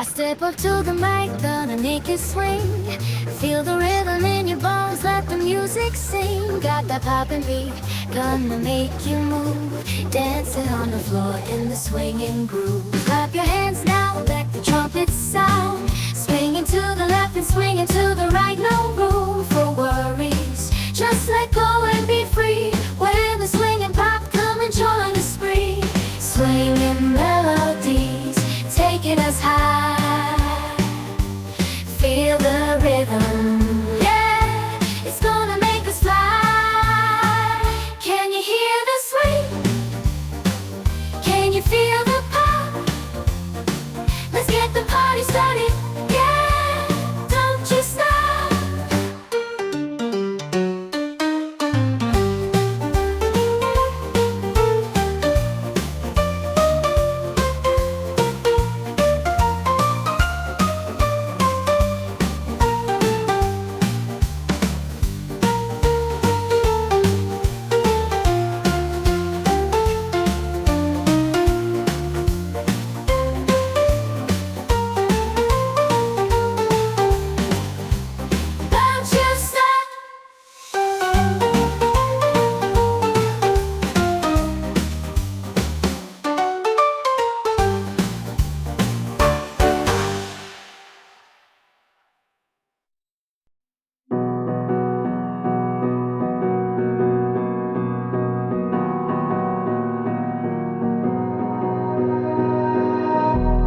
I step up to the mic, gonna make it swing. Feel the rhythm in your bones, let the music sing. Got that poppin' beat, gonna make you move. Dancing on the floor in the swinging groove. Clap your hands now, let the trumpets sound. Swinging to the left and swinging to the right, no room for worries. Just let go and be free. When the swinging pop, come and join the spree. Swinging melodies, taking us high. Feel the rhythm, yeah, it's gonna make us fly. Can you hear the swing? Can you feel the pop? Let's get the party started, yeah, don't you stop.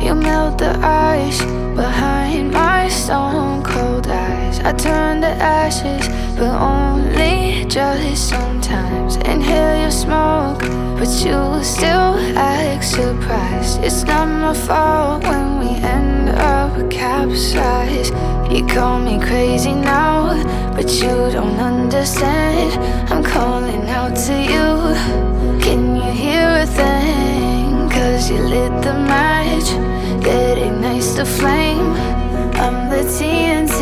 You melt the ice behind my stone cold eyes. I turn to ashes, but only just sometimes. Inhale your smoke, but you still act surprised. It's not my fault when we end up capsized. You call me crazy now, but you don't understand. I'm calling out to you. Can you hear a thing? 'Cause you lit the match that ignites the flame. I'm the TNT,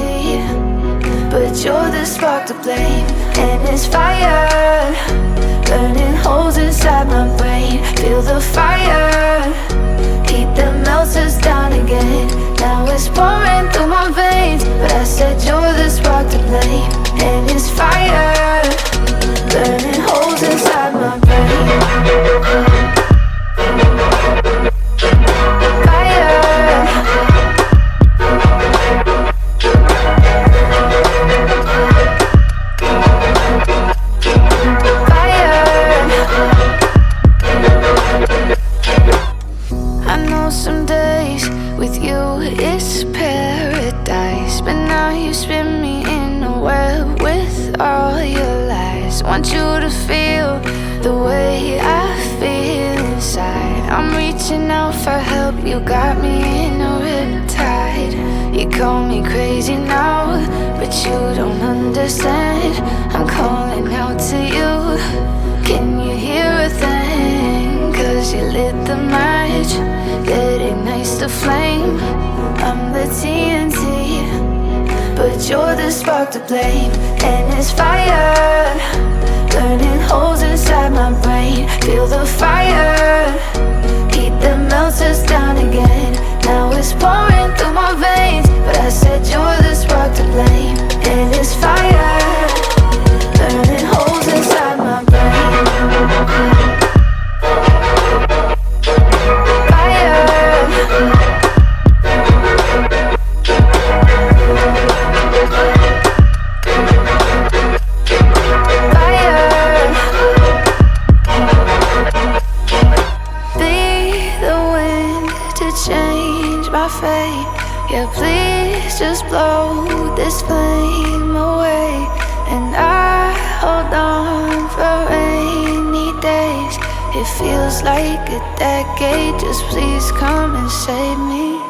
but you're the spark to blame. And it's fire, burning holes inside my brain. Feel the fire, heat that melts us down again. Now it's pouring through my veins, but I said you're the spark to blame. And it's fire, burning holes inside my brain. Some days with you it's paradise, but now you spin me in a web with all your lies. Want you to feel the way I feel inside. I'm reaching out for help, you got me in a riptide. You call me crazy now, but you don't understand. I'm calling out to you. Can you hear a thing? 'Cause you lit the match that ignites the flame. I'm the TNT, but you're the spark to blame. And it's fire, burning holes inside my brain. Feel the fire, heat that melts us down again. Now it's pouring through my veins, but I said you're the spark to blame. And it's fire, burning holes inside my brain. Yeah, please just blow this flame away. And I hold on for rainy days. It feels like a decade, just please come and save me.